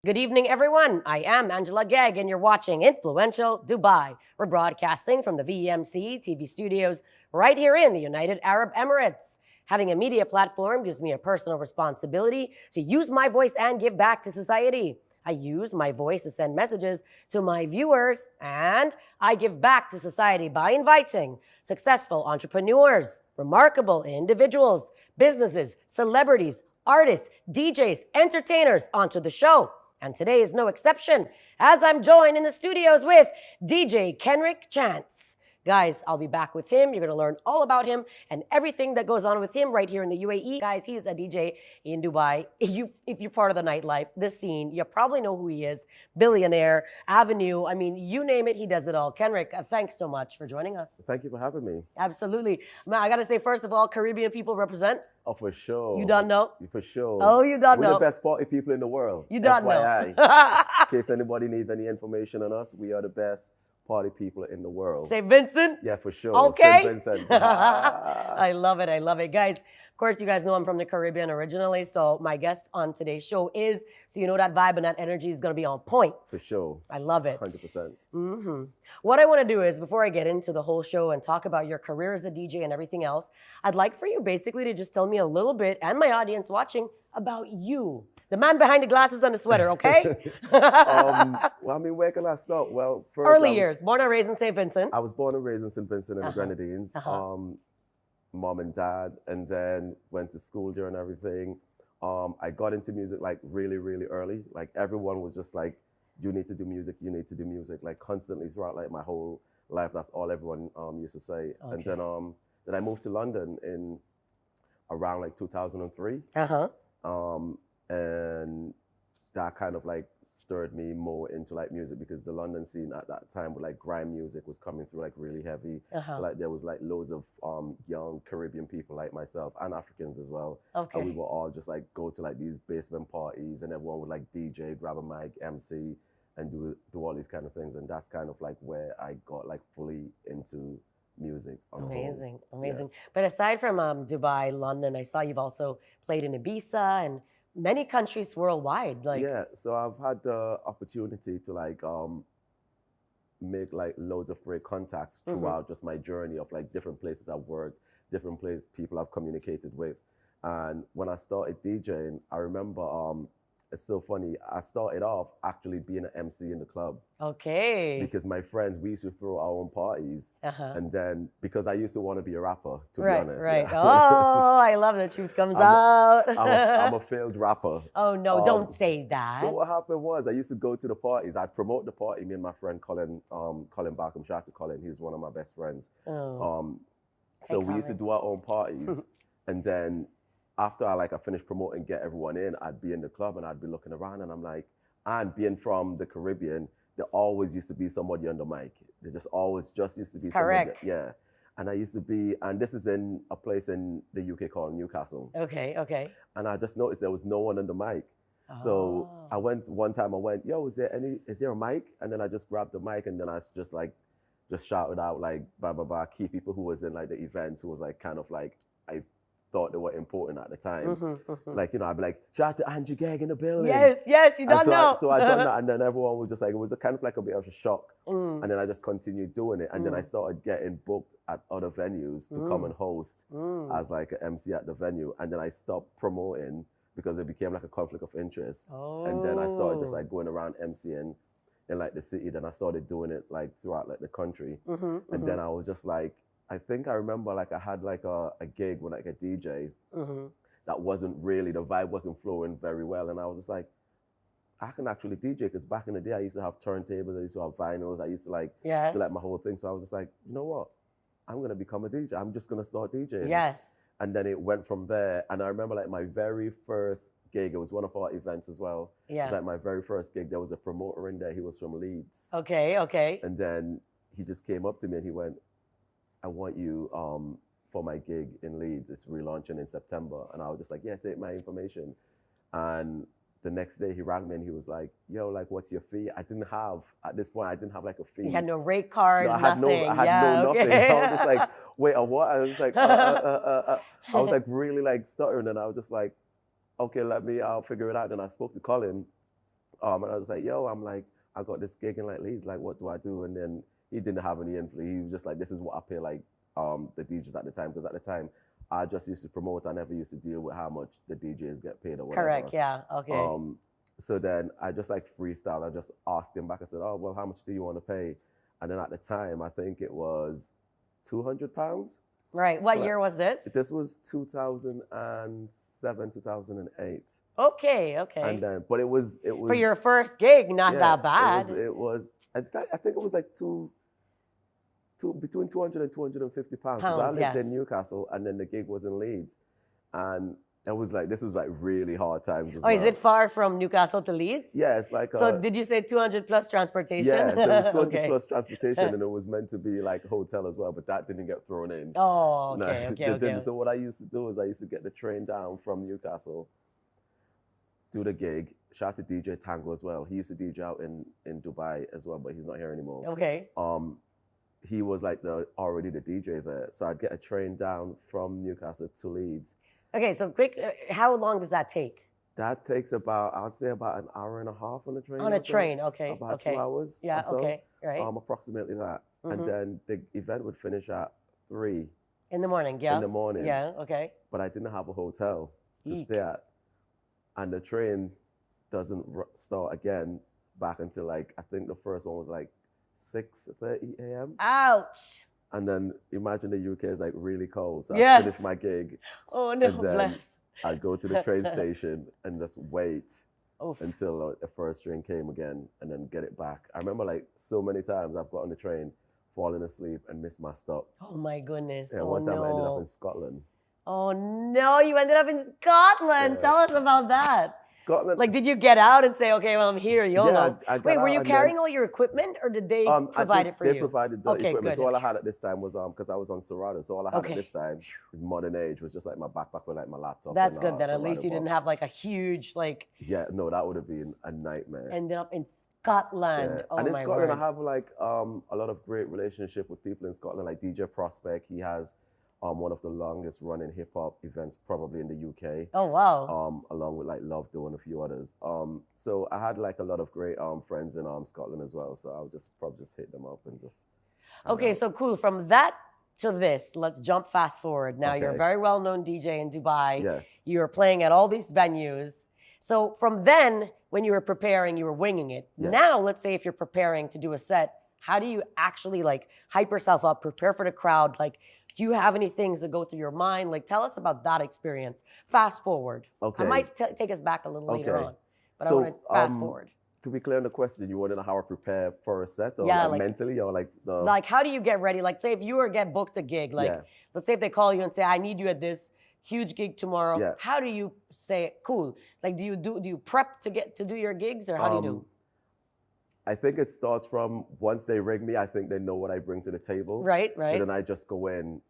Good evening, everyone. I am Angela Gegg, and you're watching Influential Dubai. We're broadcasting from the VMC TV studios right here in the United Arab Emirates. Having a media platform gives me a personal responsibility to use my voice and give back to society. I use my voice to send messages to my viewers, and I give back to society by inviting successful entrepreneurs, remarkable individuals, businesses, celebrities, artists, DJs, entertainers onto the show. And today is no exception, as I'm joined in the studios with DJ Kenrick Chance. Guys, I'll be back with him. You're going to learn all about him and everything that goes on with him right here in the UAE. Guys, he's a DJ in Dubai. If you're part of the nightlife, this scene, you probably know who he is. Billionaire, Avenue, I mean, you name it, he does it all. Kenrick, thanks so much for joining us. Thank you for having me. Absolutely. I got to say, first of all, Caribbean people represent. Oh, for sure. You don't know? For sure. Oh, you don't know? We're the best party people in the world. You don't know? In case anybody needs any information on us, we are the best party people in the world. St. Vincent? Yeah, for sure. Okay. St. Vincent. I love it. I love it. Guys, of course, you guys know I'm from the Caribbean originally, so my guest on today's show is, so you know that vibe and that energy is going to be on point. For sure. I love it. 100%. What I want to do is, before I get into the whole show and talk about your career as a DJ and everything else, I'd like for you basically to just tell me a little bit, and my audience watching, about you. The man behind the glasses and the sweater, okay? Well, I mean, where can I start? Well, first, Early years, born and raised in St. Vincent. I was born and raised in St. Vincent and the Grenadines. Mom and dad, and then went to school there and everything. I got into music like really, really early. Like everyone was just like, you need to do music, you need to do music, like constantly throughout like my whole life. That's all everyone used to say. Okay. And then I moved to London in around like 2003. And that kind of like stirred me more into like music, because the London scene at that time with like grime music was coming through like really heavy. So like there was like loads of young Caribbean people like myself and Africans as well. Okay. And we would all just like go to like these basement parties, and everyone would like DJ, grab a mic, MC, and do all these kind of things. And that's kind of like where I got like fully into music. Amazing. Yeah. But aside from Dubai, London, I saw you've also played in Ibiza and many countries worldwide. Like, yeah, so I've had the opportunity to like make like loads of great contacts throughout just my journey of like different places I've worked, different places people I've communicated with. And when I started DJing, I remember it's so funny, I started off actually being an MC in the club. Okay. Because my friends, we used to throw our own parties. And then, because I used to want to be a rapper, to be honest. Right. Yeah. Oh, I love the truth comes out. I'm a failed rapper. Oh, no, don't say that. So what happened was, I used to go to the parties. I'd promote the party, me and my friend Colin Barkham. Shout out to Colin, he's one of my best friends. So we used to do our own parties. And then after I finished promoting, get everyone in, I'd be in the club and I'd be looking around, and I'm like, and being from the Caribbean, there always used to be somebody on the mic. There just used to be somebody. Yeah. And I used to be, and this is in a place in the UK called Newcastle. Okay. And I just noticed there was no one on the mic. So one time I went, yo, is there a mic? And then I just grabbed the mic, and then I just shouted out like, blah, blah, blah, key people who was in like the events, who was like kind of like, I thought they were important at the time. Like, you know, I'd be like, shout out to Angie Gegg in the building. Yes, you don't know. So I done that, and then everyone was just like, it was kind of like a bit of a shock. And then I just continued doing it. And then I started getting booked at other venues to come and host as like an MC at the venue. And then I stopped promoting because it became like a conflict of interest. And then I started just like going around MCing in like the city. Then I started doing it like throughout like the country. And then I was just like, I think I remember like I had like a gig with like a DJ that wasn't really, the vibe wasn't flowing very well. And I was just like, I can actually DJ, because back in the day I used to have turntables, I used to have vinyls, I used to like do like my whole thing. So I was just like, you know what? I'm gonna become a DJ. I'm just gonna start DJing. Yes. And then it went from there. And I remember like my very first gig, it was one of our events as well. Yeah. It was like my very first gig. There was a promoter in there, he was from Leeds. Okay. And then he just came up to me and he went, I want you for my gig in Leeds. It's relaunching in September. And I was just like, yeah, take my information. And the next day he rang me and he was like, yo, like, what's your fee? At this point, I didn't have like a fee. You had no rate card, I had nothing. Nothing. I was just like, wait, a what? I was just like, I was like really like stuttering, and I was just like, okay, I'll figure it out. And I spoke to Colin, And I was like, yo, I'm like, I got this gig in like Leeds, like, what do I do? And then he didn't have any influence. He was just like, this is what I pay like the DJs at the time. Because at the time, I just used to promote. I never used to deal with how much the DJs get paid or whatever. Correct, yeah, okay. So then I just like freestyle. I just asked him back. I said, oh, well, how much do you want to pay? And then at the time, I think it was £200. Right, what year was this? This was 2007, 2008. Okay. And then, but it was for your first gig, not that bad. It was. I think it was like between 200 and 250 pounds. So I lived in Newcastle, and then the gig was in Leeds, and it was like, this was like really hard times as well. Is it far from Newcastle to Leeds? Yeah, it's like. So did you say 200 plus transportation? Yeah, so it was 200 plus transportation, and it was meant to be like a hotel as well, but that didn't get thrown in. Oh, okay. So what I used to do is I used to get the train down from Newcastle, do the gig. Shout out to DJ Tango as well. He used to DJ out in Dubai as well, but he's not here anymore. Okay. He was like already the DJ there, so I'd get a train down from Newcastle to Leeds. Okay, so quick, how long does that take? That takes I'd say about an hour and a half on the train. On a train, okay. About 2 hours. Yeah, or so, okay, right. Approximately that. And then the event would finish at 3. In the morning, yeah. In the morning. Yeah, okay. But I didn't have a hotel to stay at. And the train doesn't start again back until like, I think the first one was like 6:30 a.m. Ouch. And then imagine the UK is like really cold. So I finished my gig. Oh no, and then bless. I'd go to the train station and just wait until the first train came again and then get it back. I remember like so many times I've got on the train, fallen asleep and missed my stop. Oh my goodness. Yeah, one time I ended up in Scotland. Oh no, you ended up in Scotland. Tell us about that. Scotland. Like, did you get out and say, okay, well, I'm here, YOLO? Yeah, I got Wait, were you out carrying all your equipment or did they provide it for you? They provided the equipment. Good. So all I had at this time was, because I was on Serato, so all I had at this time, in modern age, was just like my backpack with like my laptop. That's good then. At least you didn't have like a huge like... Yeah, no, that would have been a nightmare. Ended up in Scotland. Yeah. Oh, and in my Scotland, word. I have like a lot of great relationship with people in Scotland, like DJ Prospect. He has one of the longest running hip hop events probably in the UK. Oh, wow. Along with like Love Do and a few others. So I had like a lot of great friends in Scotland as well. So I'll probably just hit them up and just. Okay, so cool. From that to this, let's jump fast forward. Now you're a very well-known DJ in Dubai. Yes. You're playing at all these venues. So from then, when you were preparing, you were winging it. Yes. Now, let's say if you're preparing to do a set, how do you actually like hype yourself up, prepare for the crowd? Like, do you have any things that go through your mind? Like, tell us about that experience. Fast forward. Okay. I might take us back a little later on, but I want to fast forward. To be clear on the question, you want to know how I prepare for a set, or like mentally, or like the... Like, how do you get ready? Like, say if you were get booked a gig, like, let's say if they call you and say, I need you at this huge gig tomorrow. Yeah. How do you say, cool? Like, do you prep to do your gigs, or how do you do? I think it starts from once they ring me, I think they know what I bring to the table. Right. So then I just go in,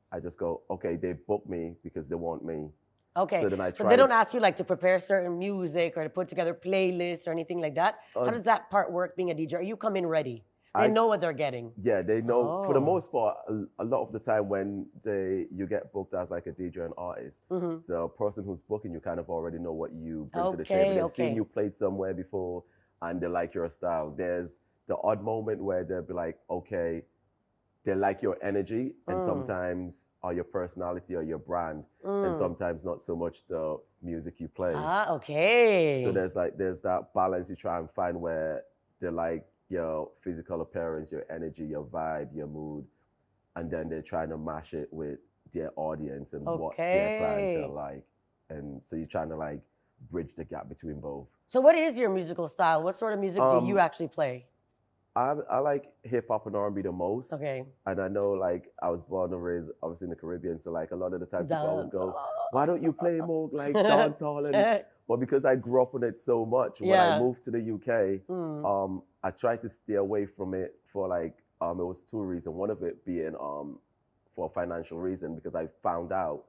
okay, they booked me because they want me. Okay. So then I try. But they don't ask you like to prepare certain music or to put together playlists or anything like that? How does that part work being a DJ? Or you come in ready? They know what they're getting. Yeah, they know. For the most part, a lot of the time when you get booked as like a DJ and artist, the person who's booking you kind of already know what you bring to the table. They've seen you played somewhere before, and they like your style. There's the odd moment where they'll be like, okay, they like your energy, and sometimes or your personality or your brand, and sometimes not so much the music you play. Okay. So there's that balance you try and find where they like your physical appearance, your energy, your vibe, your mood, and then they're trying to mash it with their audience and what their clientele like. And so you're trying to like bridge the gap between both. So what is your musical style? What sort of music do you actually play? I like hip hop and R&B the most. Okay. And I know like I was born and raised obviously in the Caribbean, so like a lot of the time people always go, why don't you play more like dancehall? And well, because I grew up with it so much, when I moved to the UK, I tried to stay away from it for like it was 2 reasons. One of it being for a financial reason, because I found out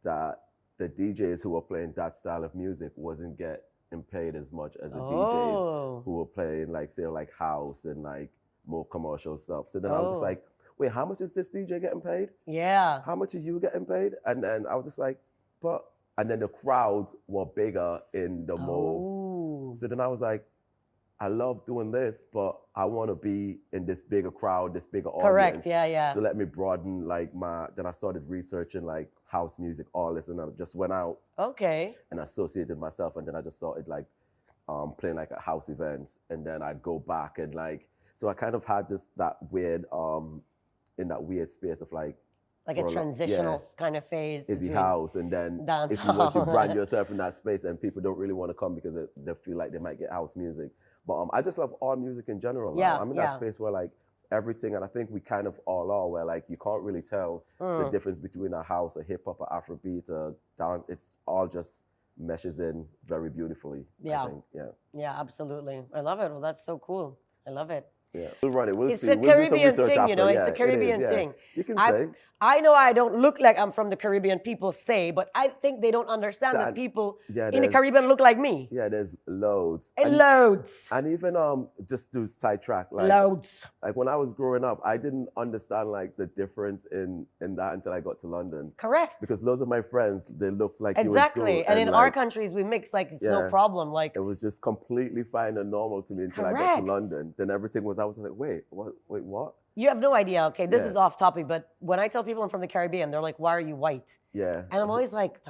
that the DJs who were playing that style of music wasn't getting paid as much as the DJs who were playing like say like house and like more commercial stuff. So then I was just like, wait, how much is this DJ getting paid? Yeah. How much are you getting paid? And then I was just like, and then the crowds were bigger in the mall. So then I was like, I love doing this, but I want to be in this bigger crowd, this bigger audience. Correct. Yeah. So let me broaden like then I started researching like house music, all this, and I just went out. Okay. And associated myself, and then I just started like playing like at house events, and then I'd go back and like, so I kind of had that weird in that weird space of like a transitional kind of phase. Izzy house, and then dance if you want to brand yourself in that space, and people don't really want to come because they feel like they might get house music. But I just love all music in general. Yeah, I'm in that space where like everything, and I think we kind of all are, where like you can't really tell the difference between a house, a hip hop, a Afrobeat, a dance. It's all just meshes in very beautifully. Yeah. I think. Yeah, absolutely. I love it. Well, that's so cool. I love it. Yeah, we'll run it. We'll it's see. It's a Caribbean thing, after. you know. It's the Caribbean thing. You can say. I know I don't look like I'm from the Caribbean, people say, but I think they don't understand that people in the Caribbean look like me. Yeah, there's loads. And loads. And even just to sidetrack, like loads. Like when I was growing up, I didn't understand like the difference in that until I got to London. Correct. Because loads of my friends, they looked like you in school. And in our countries, we mix like it's no problem. Like it was just completely fine and normal to me until I got to London. Then everything was, I was like, wait, what? You have no idea. Okay, this is off topic, but when I tell people I'm from the Caribbean, they're like, "Why are you white?" Yeah. And I'm always like,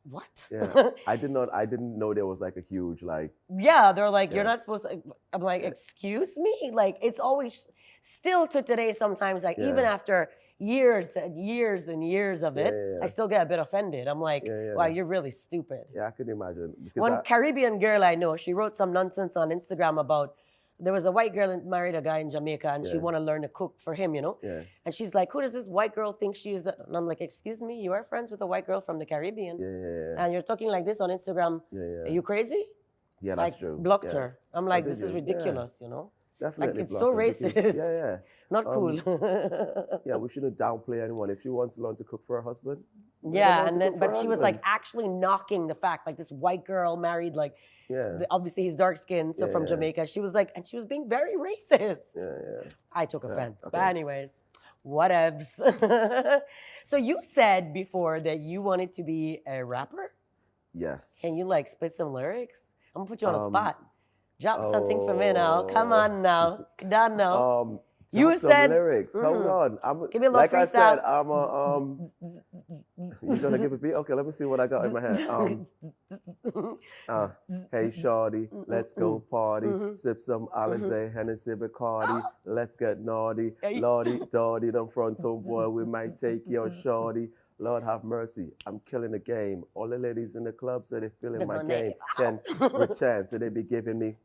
"What?" Yeah. I didn't know there was like a huge like. Yeah, they're like, "You're not supposed to." I'm like, "Excuse me?" Like it's always still to today. Sometimes, like even after years and years and years of it, I still get a bit offended. I'm like, "Wow, you're really stupid." Yeah, I can imagine. One Caribbean girl I know, she wrote some nonsense on Instagram about. There was a white girl that married a guy in Jamaica, and she wanted to learn to cook for him, you know? Yeah. And she's like, who does this white girl think she is? And I'm like, excuse me, you are friends with a white girl from the Caribbean. Yeah. And you're talking like this on Instagram. Yeah. Are you crazy? Yeah, that's true. Blocked her. I'm like, this is ridiculous, you know? Definitely. Like, it's so racist. Yeah. Not cool. Yeah, we shouldn't downplay anyone. If she wants to learn to cook for her husband. Yeah, but she was like actually knocking the fact, like this white girl married like, obviously he's dark skinned, so from Jamaica. She was like, and she was being very racist. Yeah. I took offense. Okay. But anyways, whatevs. So you said before that you wanted to be a rapper? Yes. Can you like spit some lyrics? I'm gonna put you on the spot. Drop something for me now. Come on now. Done now. You said lyrics. Hold on. Give me a little like freestyle. I said, you gonna give a beat? Okay, let me see what I got in my head. Hey shorty, let's go party. Sip some Alizé, Hennessy, Bacardi. Let's get naughty. Lordy, Doddy, them front home boy, we might take your shorty. Lord have mercy, I'm killing the game. All the ladies in the club say they feeling my game. Then with chance, so they be giving me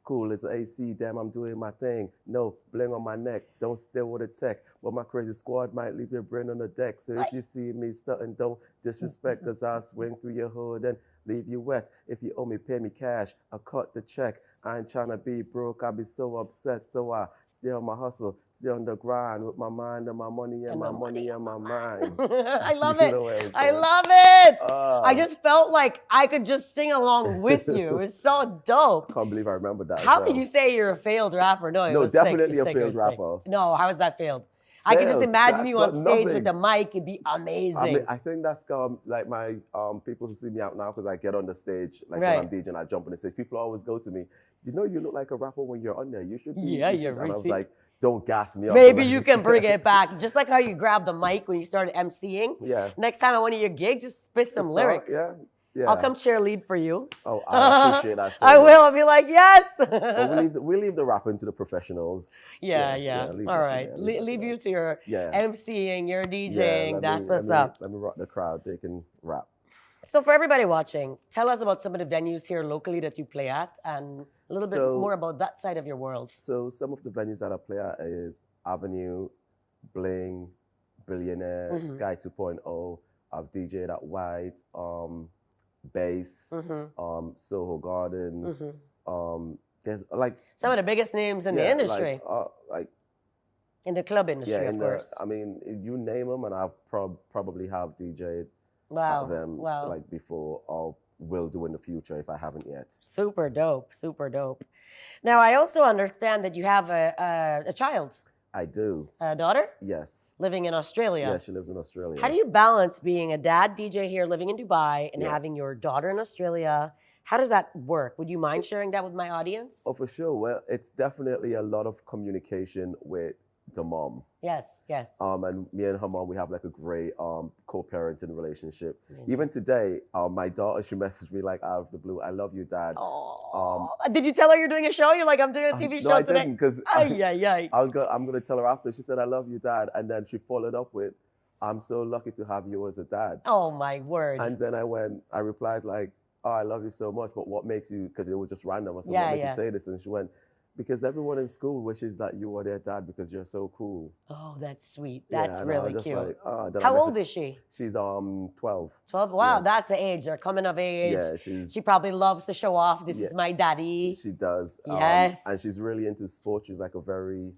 cool, it's AC, damn, I'm doing my thing. No, bling on my neck, don't steal with a tech. But my crazy squad might leave your brain on the deck. So if you see me stunting, don't disrespect, cause I'll swing through your hood and leave you wet. If you owe me, pay me cash, I'll cut the check. I ain't trying to be broke, I'll be so upset. So I stay on my hustle, stay on the grind with my mind and my money and my money and my mind. I love it. I love it. I just felt like I could just sing along with you. It's so dope. I can't believe I remember that. How can you say you're a failed rapper? No, definitely a failed rapper. No, how is that failed? I can just imagine you on stage with the mic. It'd be amazing. I think that's like my people who see me out now because I get on the stage like when I'm DJing, I jump on the stage. People always go to me, you know, you look like a rapper when you're on there. You should be. Yeah, you're right. And I was like, don't gas me up. Maybe you can bring it back, just like how you grabbed the mic when you started emceeing. Yeah. Next time at one of your gigs, just spit some lyrics. Yeah. I'll come cheerlead for you. Oh, I appreciate that. So I will. I'll be like, yes. But we leave the rapping to the professionals. Yeah. All right. Leave you to your emceeing, your DJing. That's what's up. Let me rock the crowd. They can rap. So for everybody watching, tell us about some of the venues here locally that you play at and a little bit more about that side of your world. So some of the venues that I play at is Avenue, Bling, Billionaire, Sky 2.0. I've DJed at White, Bass, Soho Gardens. There's like some of the biggest names in the industry. Like in the club industry, of course. I mean, you name them, and I've probably have DJed at them like before, or will do in the future if I haven't yet. Super dope. Now, I also understand that you have a child. I do. A daughter? Yes. Living in Australia? Yeah, she lives in Australia. How do you balance being a dad DJ here living in Dubai and having your daughter in Australia How does that work? Would you mind sharing that with my audience? Oh, for sure. Well, it's definitely a lot of communication with the mom. Yes, yes. And me and her mom, we have like a great co-parenting relationship. Amazing. Even today, my daughter, she messaged me like out of the blue, "I love you, Dad." Did you tell her you're doing a show? You're like, I'm doing a TV show no, I today. didn't, because I'm gonna tell her after. She said, "I love you, Dad," and then she followed up with, "I'm so lucky to have you as a dad." Oh my word! And then I replied like, "Oh, I love you so much, but what makes you?" Because it was just random. I said, "What makes you say this?" And she went, "Because everyone in school wishes that you were their dad because you're so cool." Oh, that's sweet. That's really cute. Like, how old is she? She's 12. 12. Wow, that's the age. They're coming of age. Yeah, she probably loves to show off. This is my daddy. She does. Yes. And she's really into sports. She's like a very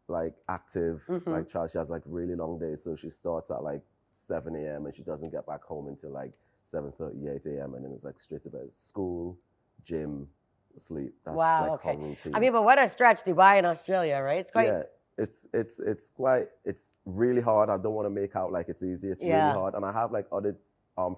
like active like child. She has like really long days, so she starts at like 7 a.m. and she doesn't get back home until like 7:30, 8 a.m. and then it's like straight to bed. School, gym, sleep. That's like her routine. I mean, but what a stretch, Dubai and Australia, right? It's quite. Yeah, it's really hard. I don't want to make out like it's easy. It's really hard. And I have like other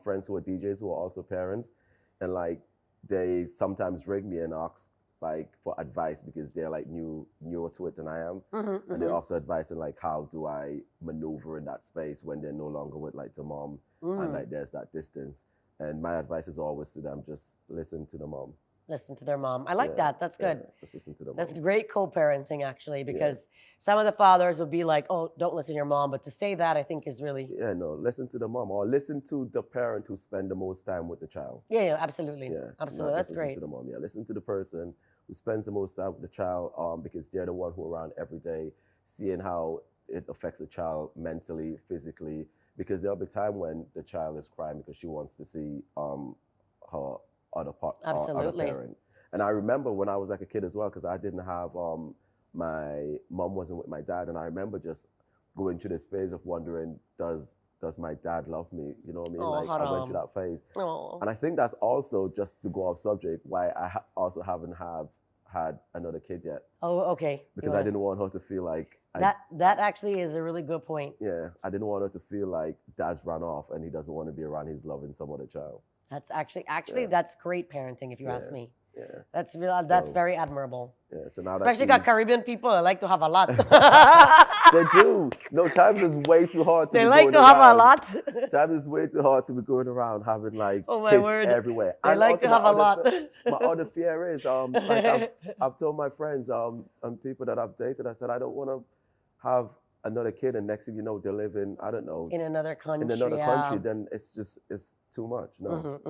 friends who are DJs who are also parents, and like they sometimes ring me and ask like for advice because they're like newer to it than I am, and they're also advising like how do I maneuver in that space when they're no longer with like the mom and like there's that distance. And my advice is always to them, just listen to the mom. Listen to their mom. I like that. That's good. Just listen to the mom. That's great co-parenting, actually, because some of the fathers would be like, oh, don't listen to your mom. But to say that, I think is really... Yeah, no, listen to the mom or listen to the parent who spend the most time with the child. Yeah, absolutely. Yeah, absolutely. That's listen great. To the mom. Yeah, listen to the person who spends the most time with the child because they're the one who are around every day, seeing how it affects the child mentally, physically, because there'll be time when the child is crying because she wants to see her other parent. And I remember when I was like a kid as well, because I didn't have, my mom wasn't with my dad. And I remember just going through this phase of wondering, does my dad love me? You know what I mean? Like I went through that phase. And I think that's also, just to go off subject, why I also haven't had another kid yet. Oh, okay. Because I didn't want her to feel like... That actually is a really good point. Yeah, I didn't want her to feel like dad's run off and he doesn't want to be around, he's loving some other child. That's actually that's great parenting if you ask me. Yeah. That's real. That's very admirable. Yeah. So now especially got Caribbean people, they like to have a lot. They do. No, times is way too hard to they be like going to around. have a lot. Times is way too hard to be going around having like oh, my kids word. everywhere. They and like to have a lot. My other fear is like I've told my friends and people that I've dated, I said I don't want to have another kid and next thing you know they're living, I don't know, in another country. Then it's too much. No.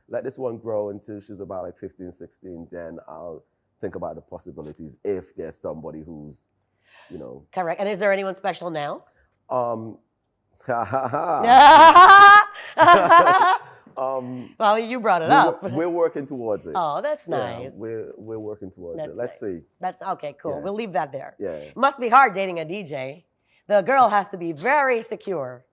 Let this one grow until she's about like 15, 16, then I'll think about the possibilities if there's somebody who's, you know. Correct. And is there anyone special now? Well, you brought it up. We're working towards it. Oh, that's nice. Yeah, we're working towards it. Let's see. That's okay, cool. We'll leave that there. Yeah. It must be hard dating a DJ. The girl has to be very secure.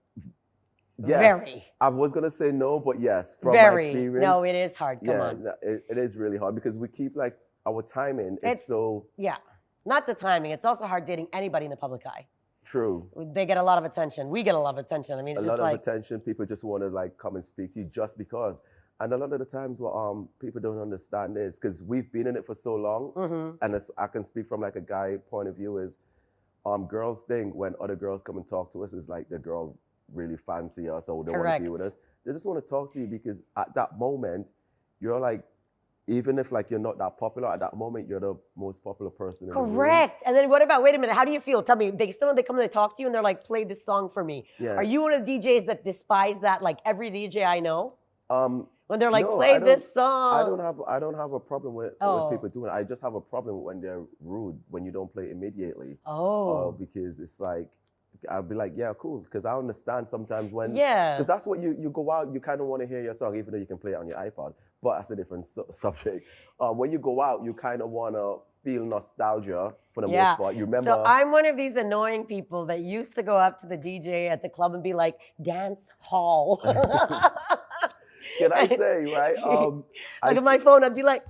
Yes. Very. I was going to say no, but yes, from my experience. No, it is hard. Come on. It is really hard because we keep like our timing is so. Yeah. Not the timing. It's also hard dating anybody in the public eye. True. They get a lot of attention. We get a lot of attention. I mean, it's a lot of attention. People just want to like come and speak to you just because. And a lot of the times what people don't understand is because we've been in it for so long, and I can speak from like a guy point of view is, girls think when other girls come and talk to us is like the girl really fancy us or they want to be with us. They just want to talk to you because at that moment, you're like, even if like you're not that popular, at that moment, you're the most popular person in the room. Correct. And then what about, wait a minute, how do you feel? Tell me, they come and they talk to you and they're like, play this song for me. Yeah. Are you one of the DJs that despise that, like every DJ I know? When they're like, play this song. I don't have a problem with people doing it. I just have a problem when they're rude, when you don't play immediately. Because it's like, I'll be like, yeah, cool. Because I understand sometimes when... Yeah. Because that's what you go out, you kind of want to hear your song, even though you can play it on your iPod. But that's a different subject. When you go out, you kind of want to feel nostalgia for the most part. You remember... So I'm one of these annoying people that used to go up to the DJ at the club and be like, dance hall. Can I say, right? Look at my phone, I'd be like...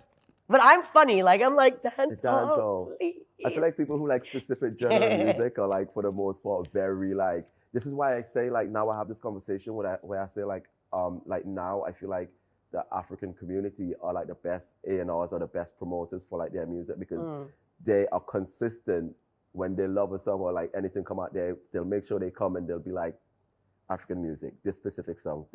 But I'm funny. Like, I'm like, dance hall, please. I feel like people who like specific genre of music are like, for the most part, very like, this is why I say like, now I have this conversation where I say like now I feel like the African community are like the best A&Rs or the best promoters for like their music because they are consistent when they love a song or like anything come out there. They'll make sure they come and they'll be like, African music, this specific song,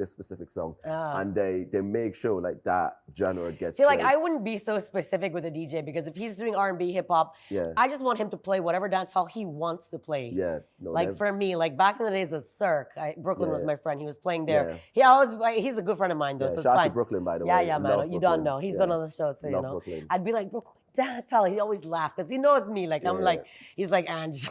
and they make sure like that genre gets. See, like I wouldn't be so specific with a DJ because if he's doing R&B, hip hop, I just want him to play whatever dance hall he wants to play. Yeah, no, like for me, like back in the days of Cirque, Brooklyn was my friend. He was playing there. He's a good friend of mine though. So shout it's out fine. to Brooklyn, by the way. Yeah, man. You don't know. He's been on the show, so you know. Brooklyn. I'd be like, Brooklyn dance hall. He always laughed because he knows me. Like I'm like, he's like Angie.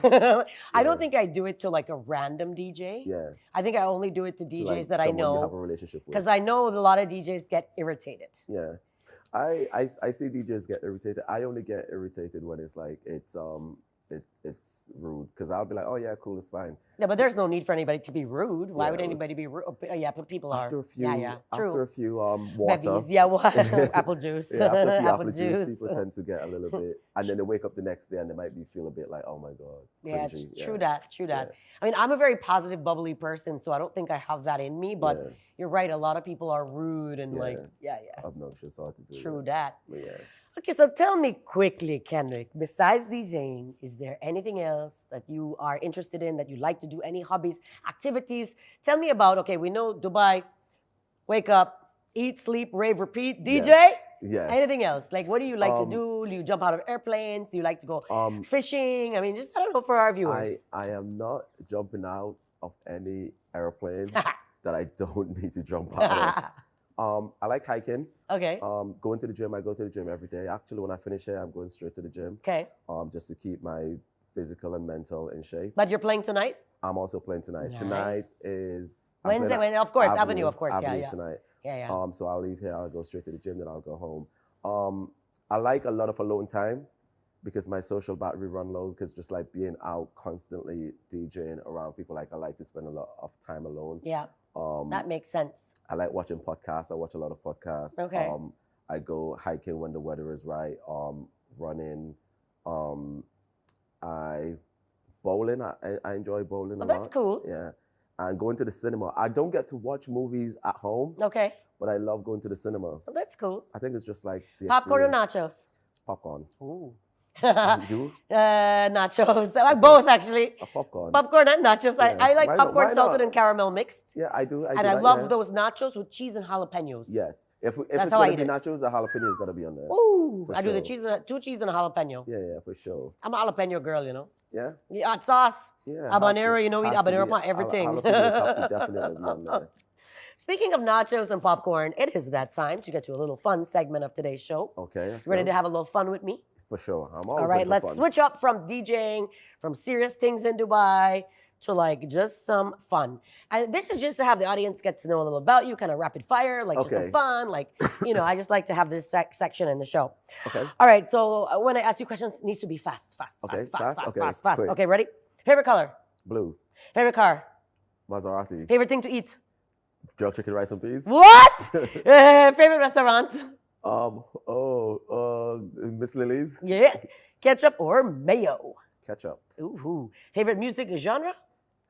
I don't think I do it to like a random DJ. Yeah. I think I only do it to DJs like that I know. You have a relationship with. Because I know a lot of DJs get irritated. Yeah. I see DJs get irritated. I only get irritated when it's like it's rude because I'll be like, oh yeah, cool, it's fine. Yeah, but there's no need for anybody to be rude. Why would anybody be rude? Yeah, but people are. After a few, true. After a few water. Bevies, apple juice. Yeah, after a few apple juice, people tend to get a little bit, and then they wake up the next day and they might feel a bit like, oh my god. Yeah, cringy. True that. Yeah. I mean, I'm a very positive, bubbly person, so I don't think I have that in me. But you're right. A lot of people are rude and obnoxious, hard to do. True that. But yeah. Okay, so tell me quickly, Kenrick, besides DJing, is there anything else that you are interested in, that you like to do, any hobbies, activities? Tell me about, okay, we know Dubai, wake up, eat, sleep, rave, repeat, DJ? Yes. Anything else? Like, what do you like to do? Do you jump out of airplanes? Do you like to go fishing? I mean, just, I don't know, for our viewers. I am not jumping out of any airplanes that I don't need to jump out of. I like hiking. Okay. Going to the gym, I go to the gym every day. Actually, when I finish here, I'm going straight to the gym. Okay. Just to keep my physical and mental in shape. But you're playing tonight? I'm also playing tonight. Nice. Tonight is Wednesday, of course, Avenue, of course. Avenue tonight. Yeah. So I'll leave here, I'll go straight to the gym, then I'll go home. I like a lot of alone time because my social battery run low, because just like being out constantly DJing around people, like I like to spend a lot of time alone. Yeah. That makes sense. I like watching podcasts. I watch a lot of podcasts. Okay. I go hiking when the weather is right. Running. Bowling. I enjoy bowling a lot. That's cool. Yeah. And going to the cinema. I don't get to watch movies at home. Okay. But I love going to the cinema. Well, that's cool. I think it's just like the popcorn experience. or nachos? Popcorn. Ooh. You? Nachos. Both actually. Popcorn. Popcorn and nachos. Yeah. I like popcorn why salted not? and caramel mixed. Yeah, I do. I love those nachos with cheese and jalapenos. Yes. If That's it's how I going to eat be it. nachos, the jalapeno is going to be on there. Ooh. For I do the sure. cheese, two cheese and a jalapeno. Yeah, for sure. I'm a jalapeno girl, you know. Yeah? Yeah, hot sauce. Yeah. Habanero, you know, eat habanero upon everything. Jalapenos have to definitely be on there. Speaking of nachos and popcorn, it is that time to get to a little fun segment of today's show. Okay. Ready to have a little fun with me? For sure. I'm always All right, let's fun. switch up from DJing, from serious things in Dubai, to like just some fun. And this is just to have the audience get to know a little about you, kind of rapid fire, like just some fun. Like, you know, I just like to have this section in the show. Okay. All right, so when I ask you questions, it needs to be fast. Okay, Fast. great. Okay, ready? Favorite color? Blue. Favorite car? Maserati. Favorite thing to eat? Jerk chicken, rice and peas. What? Favorite restaurant? Miss Lily's. Yeah. Ketchup or mayo? Ketchup. Ooh. Favorite music genre?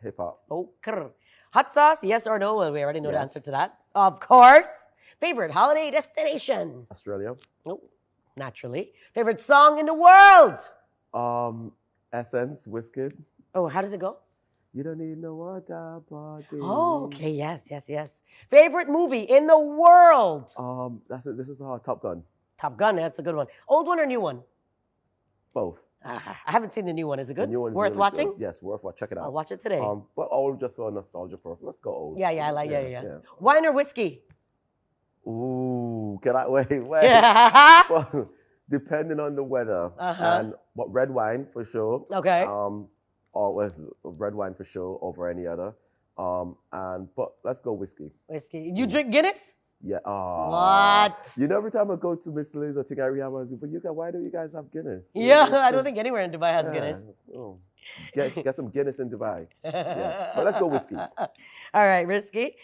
Hip hop. Okay. Hot sauce, yes or no? Well, we already know the answer to that. Of course. Favorite holiday destination? Australia. Oh, naturally. Favorite song in the world? Essence, Wizkid. Oh, how does it go? You don't need no water body. Oh, okay. Yes. Favorite movie in the world? This is hard. Top Gun. Top Gun, that's a good one. Old one or new one? Both. I haven't seen the new one. Is it good? The new one's worth really watching? Good. Yes, worth watching. Check it out. I'll watch it today. But old just for nostalgia purpose. Let's go old. Yeah. Wine or whiskey? Ooh, can I wait? Yeah. Well, depending on the weather and but red wine for sure. Okay. Always red wine for sure over any other. But let's go whiskey. Whiskey. You drink Guinness? Yeah. What? You know, every time I go to Miss Lily's or Tigari, I'm like, but why do you guys have Guinness? Yeah, I don't think anywhere in Dubai has Guinness. Oh. Get some Guinness in Dubai. Yeah. But let's go whiskey. All right, whiskey.